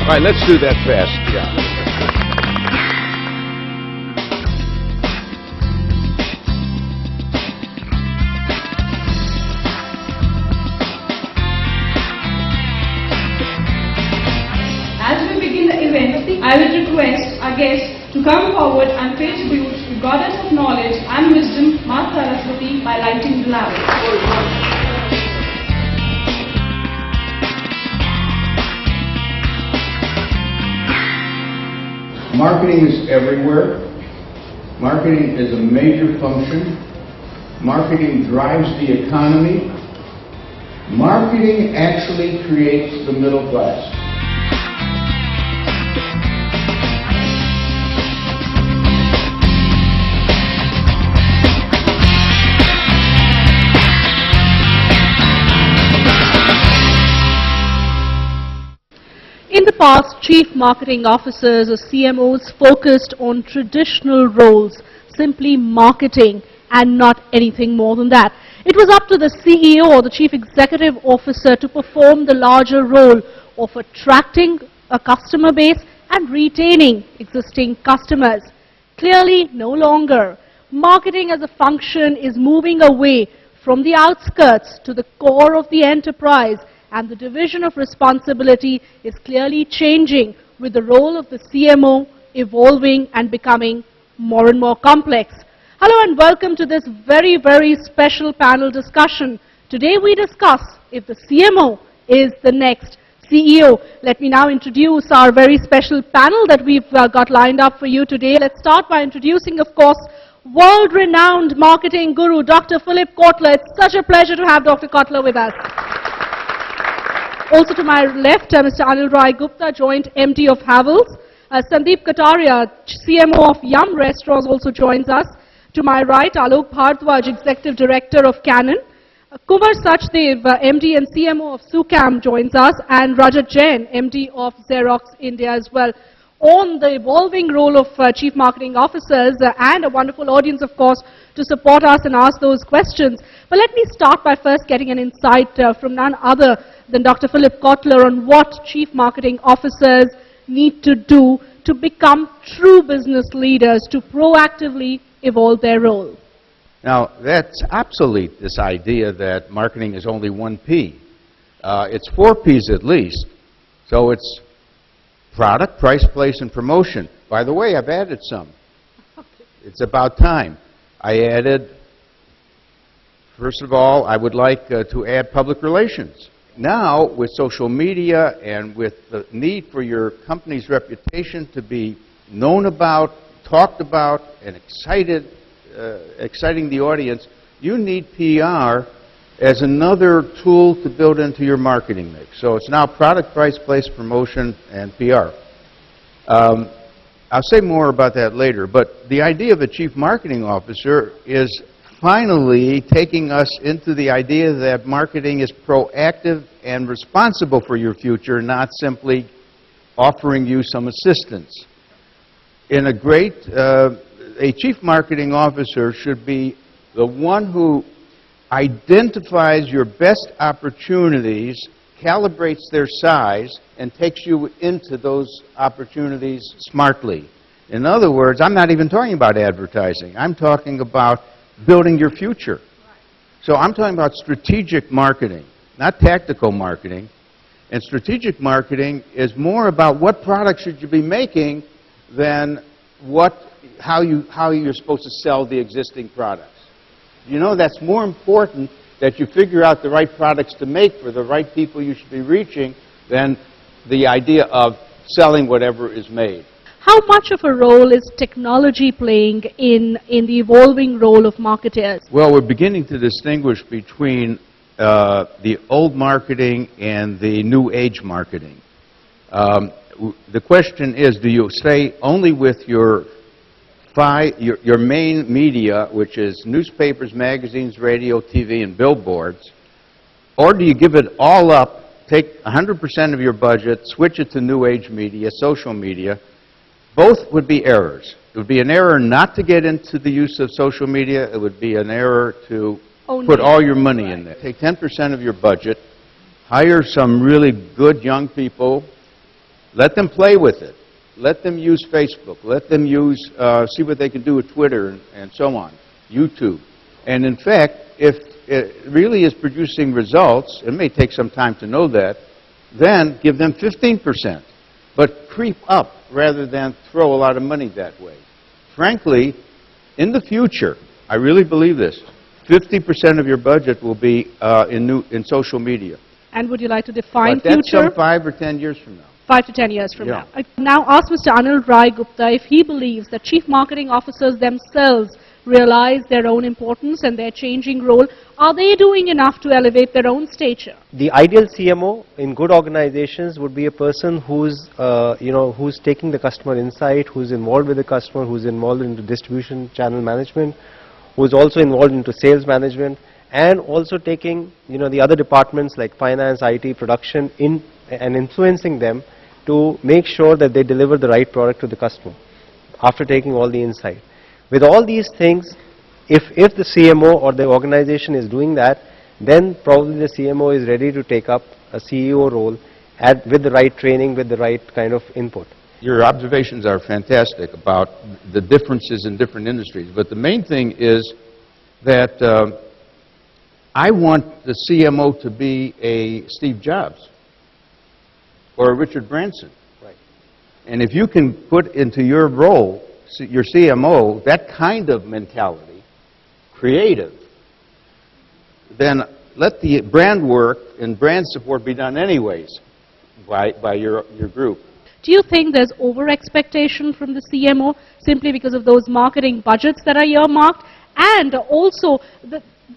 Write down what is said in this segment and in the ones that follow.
All right, let's do that fast. Yeah. As we begin the event, I would request our guests to come forward and pay tribute to Goddess of Knowledge and Wisdom, Ma Saraswati, by lighting the lamp. Marketing is everywhere. Marketing is a major function. Marketing drives the economy. Marketing actually creates the middle class. In the past, chief marketing officers or CMOs focused on traditional roles, simply marketing and not anything more than that. It was up to the CEO or the chief executive officer to perform the larger role of attracting a customer base and retaining existing customers. Clearly, no longer. Marketing as a function is moving away from the outskirts to the core of the enterprise, and the division of responsibility is clearly changing, with the role of the CMO evolving and becoming more and more complex. Hello and welcome to this very, very special panel discussion. Today we discuss if the CMO is the next CEO. Let me now introduce our very special panel that we've got lined up for you today. Let's start by introducing, of course, world-renowned marketing guru, Dr. Philip Kotler. It's such a pleasure to have Dr. Kotler with us. Also to my left, Mr. Anil Rai Gupta, Joint MD of Havells. Sandeep Kataria, CMO of Yum Restaurants, also joins us. To my right, Alok Bharadwaj, Executive Director of Canon. Kumar Sachdev, MD and CMO of Sucam, joins us. And Rajat Jain, MD of Xerox India as well. On the evolving role of Chief Marketing Officers and a wonderful audience, of course, to support us and ask those questions. But let me start by first getting an insight from none other than Dr. Philip Kotler on what Chief Marketing Officers need to do to become true business leaders, to proactively evolve their role. Now, that's obsolete, this idea that marketing is only one P. It's 4 Ps at least. So it's product, price, place, and promotion. By the way, I've added some. It's about time. I added, first of all, I would like to add public relations. Now, with social media and with the need for your company's reputation to be known about, talked about, and exciting the audience, you need PR as another tool to build into your marketing mix. So it's now product, price, place, promotion, and PR. I'll say more about that later, but the idea of a chief marketing officer is finally taking us into the idea that marketing is proactive and responsible for your future, not simply offering you some assistance. In a chief marketing officer should be the one who identifies your best opportunities, calibrates their size, and takes you into those opportunities smartly. In other words, I'm not even talking about advertising. I'm talking about building your future. So I'm talking about strategic marketing, not tactical marketing. And strategic marketing is more about what products should you be making than how you're supposed to sell the existing products. You know, that's more important that you figure out the right products to make for the right people you should be reaching than the idea of selling whatever is made. How much of a role is technology playing in the evolving role of marketers? Well, we're beginning to distinguish between the old marketing and the new age marketing. The question is, do you stay only with your main media, which is newspapers, magazines, radio, TV, and billboards, or do you give it all up, take 100% of your budget, switch it to new age media, social media? Both would be errors. It would be an error not to get into the use of social media. It would be an error to put all your money in there. Take 10% of your budget, hire some really good young people, Let them play with it. Let them use Facebook. Let them use, see what they can do with Twitter and so on, YouTube. And in fact, if it really is producing results, it may take some time to know that, then give them 15%. But creep up rather than throw a lot of money that way. Frankly, in the future, I really believe this, 50% of your budget will be in social media. And would you like to define But that's future? some 5 or 10 years from now. 5 to 10 years from Yeah. now. I now ask Mr. Anil Rai Gupta if he believes that chief marketing officers themselves realize their own importance and their changing role. Are they doing enough to elevate their own stature? The ideal CMO in good organizations would be a person who's, who's taking the customer insight, who's involved with the customer, who's involved into distribution channel management, who's also involved into sales management, and also taking, the other departments like finance, IT, production in and influencing them to make sure that they deliver the right product to the customer after taking all the insight. With all these things, if the CMO or the organization is doing that, then probably the CMO is ready to take up a CEO role with the right training, with the right kind of input. Your observations are fantastic about the differences in different industries. But the main thing is that I want the CMO to be a Steve Jobs or a Richard Branson. Right. And if you can put into your role, your CMO, that kind of mentality, creative, then let the brand work and brand support be done anyways by your group. Do you think there's over-expectation from the CMO simply because of those marketing budgets that are earmarked, and also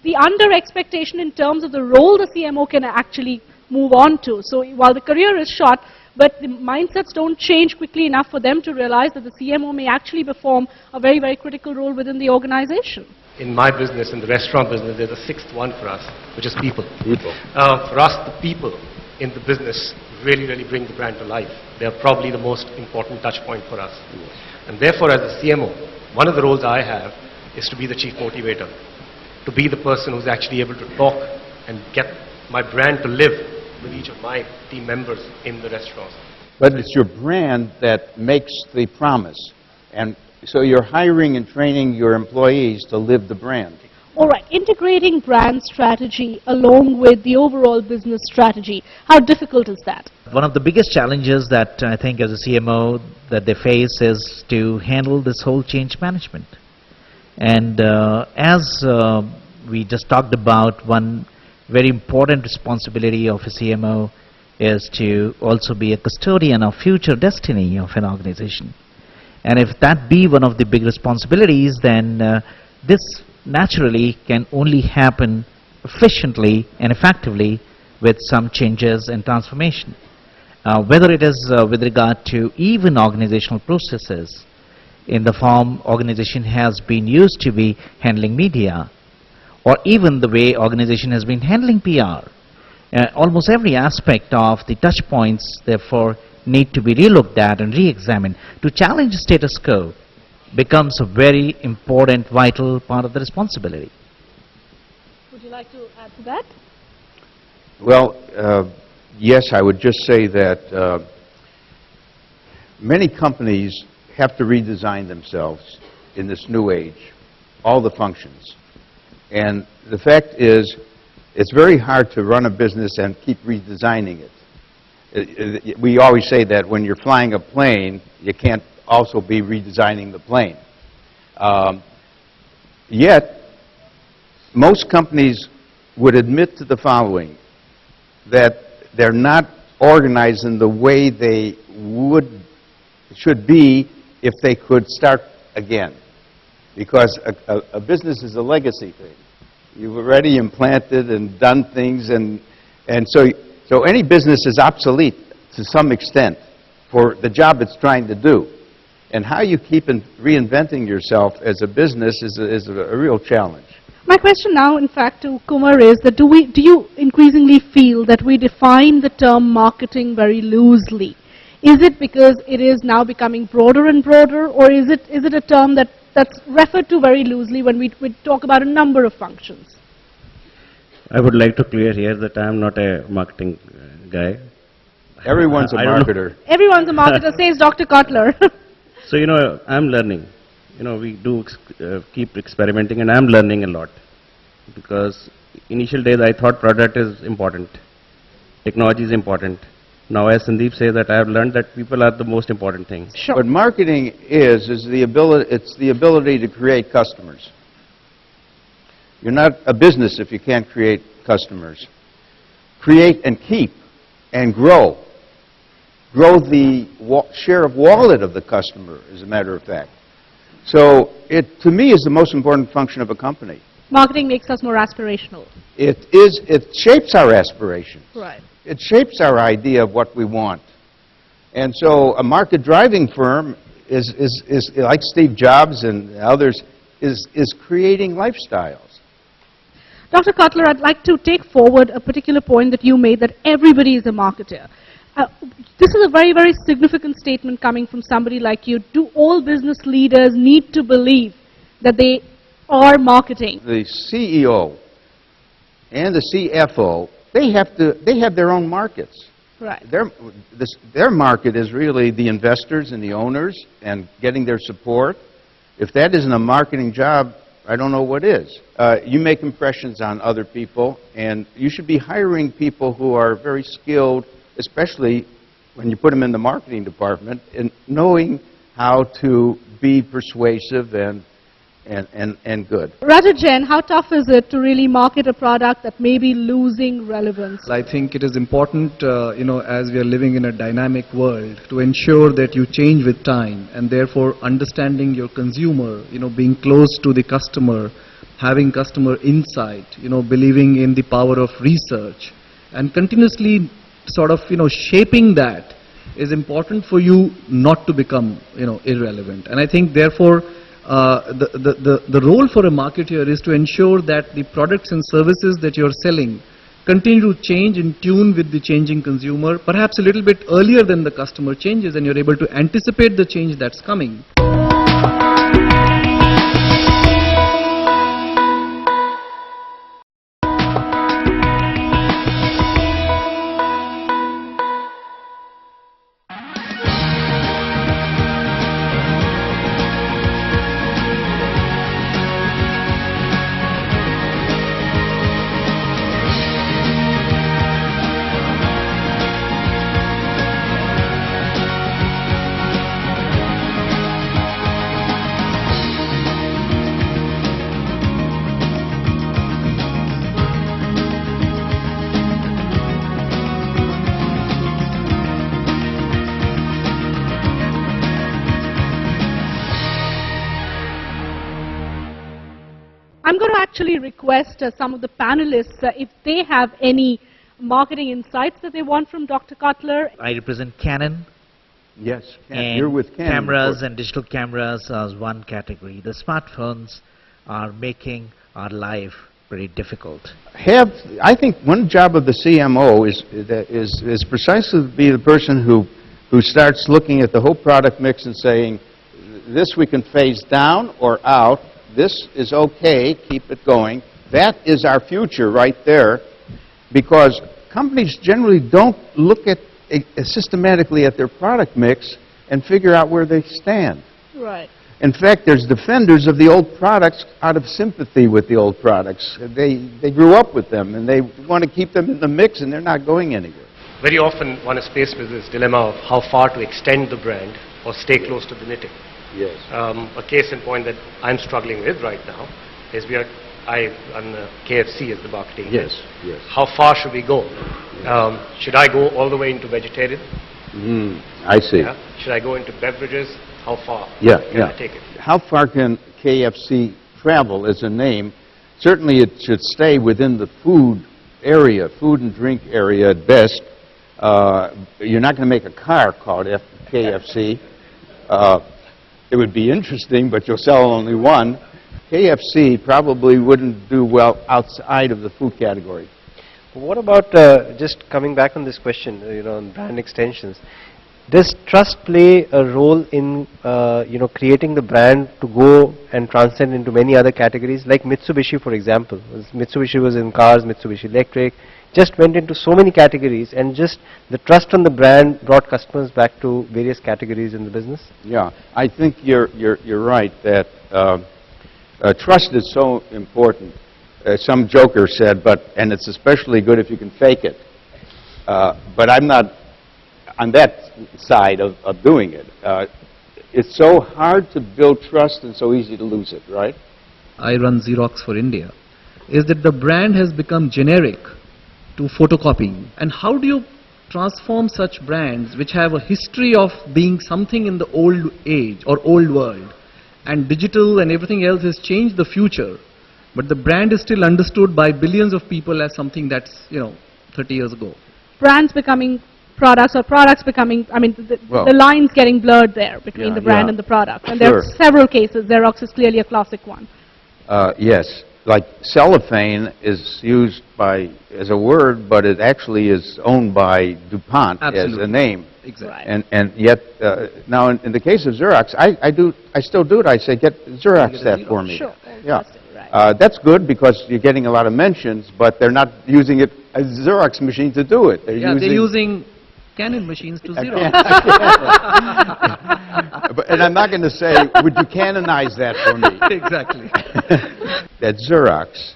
the under-expectation in terms of the role the CMO can actually move on to? So while the career is short, but the mindsets don't change quickly enough for them to realize that the CMO may actually perform a very, very critical role within the organization. In my business, in the restaurant business, there's a sixth one for us, which is people. People. For us, the people in the business really bring the brand to life. They're probably the most important touch point for us. Yes. And therefore, as a CMO, one of the roles I have is to be the chief motivator, to be the person who's actually able to talk and get my brand to live with each of my team members in the restaurants. But it's your brand that makes the promise. And so you're hiring and training your employees to live the brand. All right, integrating brand strategy along with the overall business strategy, how difficult is that? One of the biggest challenges that I think as a CMO that they face is to handle this whole change management. And as we just talked about, one very important responsibility of a CMO is to also be a custodian of future destiny of an organization. And if that be one of the big responsibilities, then this naturally can only happen efficiently and effectively with some changes and transformation. Whether it is with regard to even organizational processes, in the form organization has been used to be handling media, or even the way organization has been handling PR. Almost every aspect of the touch points, therefore, need to be relooked at and re-examined. To challenge the status quo becomes a very important, vital part of the responsibility. Would you like to add to that? Well, yes, I would just say that many companies have to redesign themselves in this new age, all the functions. And the fact is, it's very hard to run a business and keep redesigning it. We always say that when you're flying a plane, you can't also be redesigning the plane. Yet, most companies would admit to the following, that they're not organized in the way they should be if they could start again. Because a business is a legacy thing. You've already implanted and done things, and so any business is obsolete to some extent for the job it's trying to do. And how you keep reinventing yourself as a business is a real challenge. My question now, in fact, to Kumar is that do you increasingly feel that we define the term marketing very loosely? Is it because it is now becoming broader and broader, or is it a term that's referred to very loosely when we talk about a number of functions? I would like to clear here that I am not a marketing guy. Everyone's a I don't know. marketer. Everyone's a marketer, says Dr. Kotler. So, I'm learning. We do keep experimenting, and I'm learning a lot. Because initial days I thought product is important, technology is important. Now, as Sandeep says, that I have learned that people are the most important things. Sure. What marketing is the ability, it's the ability to create customers. You're not a business if you can't create customers. Create and keep and grow. Grow the share of wallet of the customer, as a matter of fact. So it, to me, is the most important function of a company. Marketing makes us more aspirational. It shapes our aspirations. Right. It shapes our idea of what we want. And so a market-driving firm is like Steve Jobs and others, is creating lifestyles. Dr. Kotler, I'd like to take forward a particular point that you made, that everybody is a marketer. This is a very, very significant statement coming from somebody like you. Do all business leaders need to believe that they are marketing? The CEO and the CFO, they have their own markets. Right. Their market is really the investors and the owners and getting their support. If that isn't a marketing job, I don't know what is. You make impressions on other people, and you should be hiring people who are very skilled, especially when you put them in the marketing department, in knowing how to be persuasive and good. Raja Jain, how tough is it to really market a product that may be losing relevance? I think it is important, as we are living in a dynamic world, to ensure that you change with time, and therefore understanding your consumer, being close to the customer, having customer insight, believing in the power of research, and continuously sort of, shaping that is important for you not to become, irrelevant. And I think therefore, the role for a marketer is to ensure that the products and services that you're selling continue to change in tune with the changing consumer, perhaps a little bit earlier than the customer changes, and you're able to anticipate the change that's coming. I'm going to actually request some of the panelists if they have any marketing insights that they want from Dr. Kotler. I represent Canon. Yes, And you're with Canon. cameras and digital cameras as one category. The smartphones are making our life very difficult. I think one job of the CMO is precisely to be the person who starts looking at the whole product mix and saying, this we can phase down or out. This is okay, keep it going. That is our future right there, because companies generally don't look at systematically at their product mix and figure out where they stand. Right. In fact, there's defenders of the old products out of sympathy with the old products. They grew up with them, and they want to keep them in the mix, and they're not going anywhere. Very often one is faced with this dilemma of how far to extend the brand or stay close to the knitting. Yes. A case in point that I'm struggling with right now is I run KFC as the marketing head. Yes. How far should we go? Should I go all the way into vegetarian? I see. Yeah? Should I go into beverages? How far Yeah. can I take it? How far can KFC travel as a name? Certainly it should stay within the food area, food and drink area at best. You're not going to make a car called KFC. It would be interesting, but you'll sell only one. KFC probably wouldn't do well outside of the food category. What about, just coming back on this question, on brand extensions, Does trust play a role in creating the brand to go and transcend into many other categories, like Mitsubishi, for example? Mitsubishi was in cars, Mitsubishi Electric, just went into so many categories, and just the trust on the brand brought customers back to various categories in the business. Yeah, I think you're right that trust is so important. Some joker said, and it's especially good if you can fake it. But I'm not on that side of doing it. It's so hard to build trust and so easy to lose it, right? I run Xerox for India, is that the brand has become generic to photocopying. And how do you transform such brands which have a history of being something in the old age or old world, and digital and everything else has changed the future, but the brand is still understood by billions of people as something that's, 30 years ago? Brands becoming products, or products becoming, the lines getting blurred there between the brand and the product. And there are several cases. Xerox is clearly a classic one. Yes, like cellophane is used as a word, but it actually is owned by DuPont as a name. Exactly. And yet, now in the case of Xerox, I still do it. I say, get Xerox that for me. Sure. Yeah. That's good because you're getting a lot of mentions, but they're not using it as a Xerox machine to do it. They're using Canon machines to Xerox. And I'm not going to say, would you canonize that for me? Exactly. That Xerox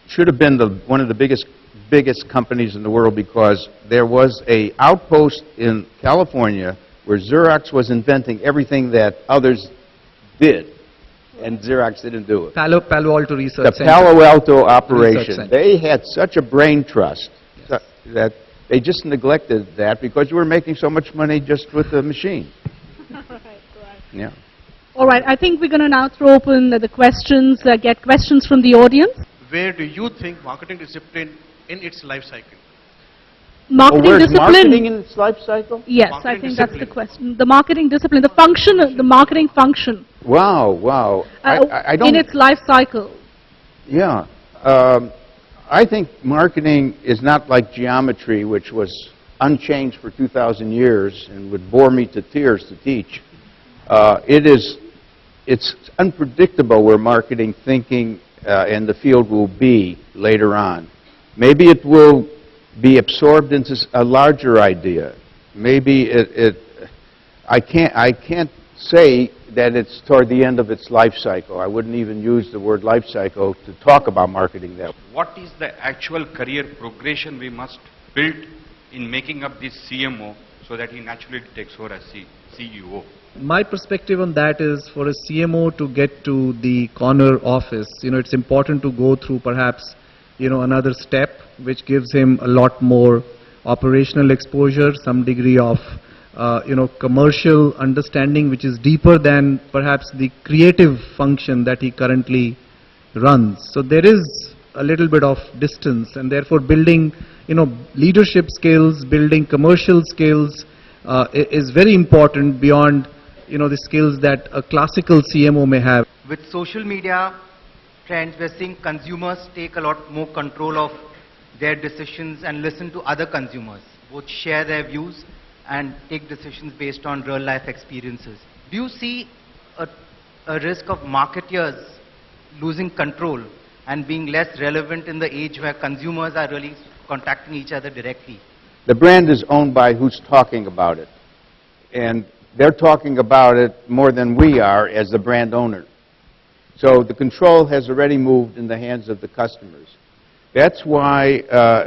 should have been one of the biggest companies in the world, because there was an outpost in California where Xerox was inventing everything that others did, and Xerox didn't do it. Palo Alto Research Center. The Palo Alto operation. They had such a brain trust that they just neglected that because you were making so much money just with the machine. Right. Yeah. All right, I think we're going to now throw open the questions, get questions from the audience. Where do you think marketing discipline in its life cycle? Marketing discipline. Marketing in its life cycle? Yes, Marketing I think discipline. that's the question. The marketing discipline, the function, the marketing function. Wow. I don't... In its life cycle. Yeah. I think marketing is not like geometry, which was unchanged for 2,000 years and would bore me to tears to teach. It's unpredictable where marketing thinking and the field will be later on. Maybe it will be absorbed into a larger idea. Maybe I can't say that it's toward the end of its life cycle. I wouldn't even use the word life cycle to talk about marketing that way. What is the actual career progression we must build in making up this CMO so that he naturally takes over as CEO? My perspective on that is, for a CMO to get to the corner office, it's important to go through perhaps, another step which gives him a lot more operational exposure, some degree of, commercial understanding which is deeper than perhaps the creative function that he currently runs. So there is a little bit of distance, and therefore building, leadership skills, building commercial skills is very important beyond, the skills that a classical CMO may have. With social media trends, we're seeing consumers take a lot more control of their decisions and listen to other consumers, both share their views and take decisions based on real life experiences. Do you see a risk of marketeers losing control and being less relevant in the age where consumers are really contacting each other directly? The brand is owned by who's talking about it. And they're talking about it more than we are as the brand owner. So the control has already moved in the hands of the customers. That's why,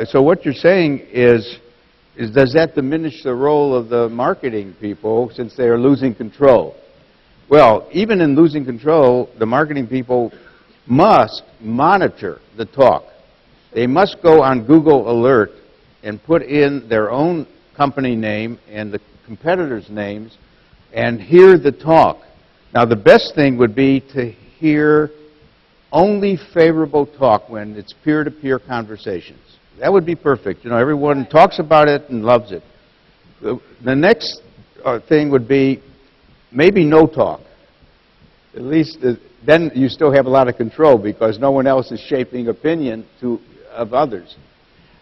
so what you're saying is does that diminish the role of the marketing people since they are losing control? Well, even in losing control, the marketing people must monitor the talk. They must go on Google Alert and put in their own company name and the competitors' names and hear the talk. Now, the best thing would be to hear only favorable talk when it's peer-to-peer conversations. That would be perfect. Everyone talks about it and loves it. The next thing would be maybe no talk. At least then you still have a lot of control because no one else is shaping opinion of others.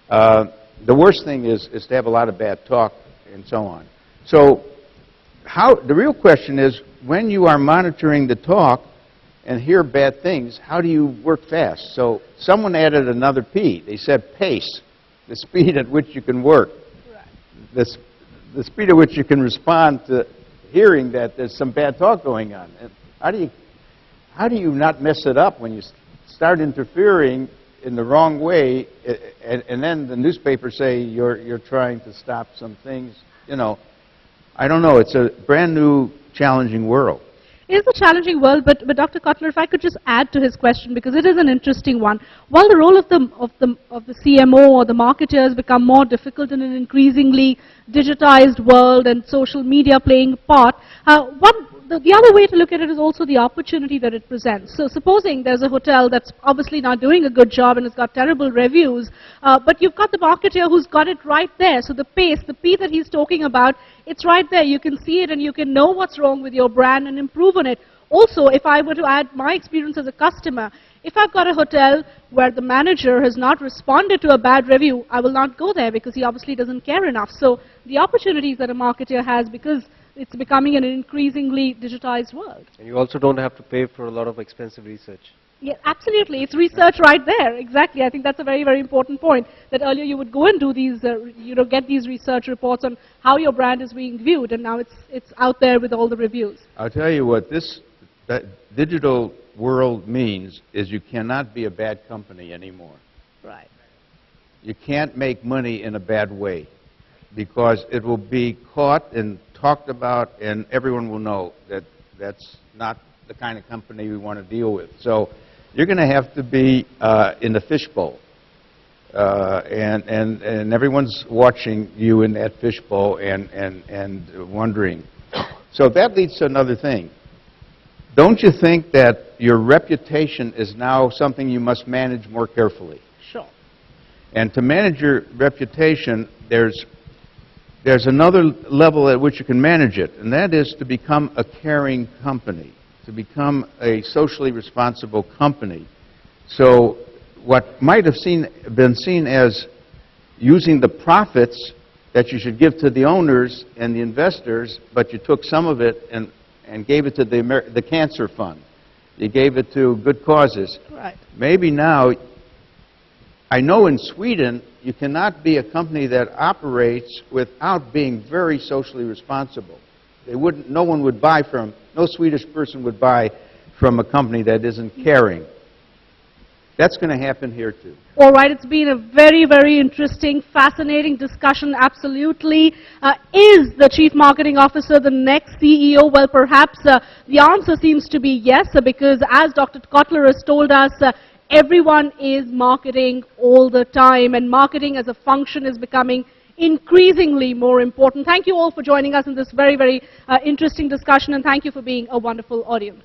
The worst thing is to have a lot of bad talk and so on. So the real question is, when you are monitoring the talk and hear bad things, how do you work fast? So someone added another P. They said pace, the speed at which you can work. Right. The speed at which you can respond to hearing that there's some bad talk going on. And how do you not mess it up when you start interfering in the wrong way, and then the newspapers say you're trying to stop some things? You know, I don't know. It's a brand new, challenging world. It is a challenging world, but Dr. Kotler, if I could just add to his question, because it is an interesting one. While the role of the CMO or the marketer has become more difficult in an increasingly digitized world and social media playing a part, the other way to look at it is also the opportunity that it presents. So supposing there's a hotel that's obviously not doing a good job and has got terrible reviews, but you've got the marketer who's got it right there. So the pace, the P that he's talking about, it's right there. You can see it and you can know what's wrong with your brand and improve on it. Also, if I were to add my experience as a customer, if I've got a hotel where the manager has not responded to a bad review, I will not go there because he obviously doesn't care enough. So the opportunities that a marketer has, because it's becoming an increasingly digitized world. And you also don't have to pay for a lot of expensive research. Yeah, absolutely. It's research right there. Exactly. I think that's a very, very important point, that earlier you would go and do these, get these research reports on how your brand is being viewed, and now it's out there with all the reviews. I'll tell you what that digital world means is you cannot be a bad company anymore. Right. You can't make money in a bad way, because it will be caught and talked about, and everyone will know that that's not the kind of company we want to deal with. So you're going to have to be in the fishbowl, and everyone's watching you in that fishbowl and wondering. So that leads to another thing. Don't you think that your reputation is now something you must manage more carefully? Sure. And to manage your reputation, there's another level at which you can manage it, and that is to become a caring company, to become a socially responsible company. So what might have been seen as using the profits that you should give to the owners and the investors, but you took some of it and gave it to the cancer fund. You gave it to good causes. Right. Maybe now, I know in Sweden, you cannot be a company that operates without being very socially responsible. No Swedish person would buy from a company that isn't caring. That's going to happen here too. All right, it's been a very, very interesting, fascinating discussion, absolutely. Is the Chief Marketing Officer the next CEO? Well, perhaps the answer seems to be yes, because as Dr. Kotler has told us, everyone is marketing all the time, and marketing as a function is becoming increasingly more important. Thank you all for joining us in this very, very interesting discussion, and thank you for being a wonderful audience.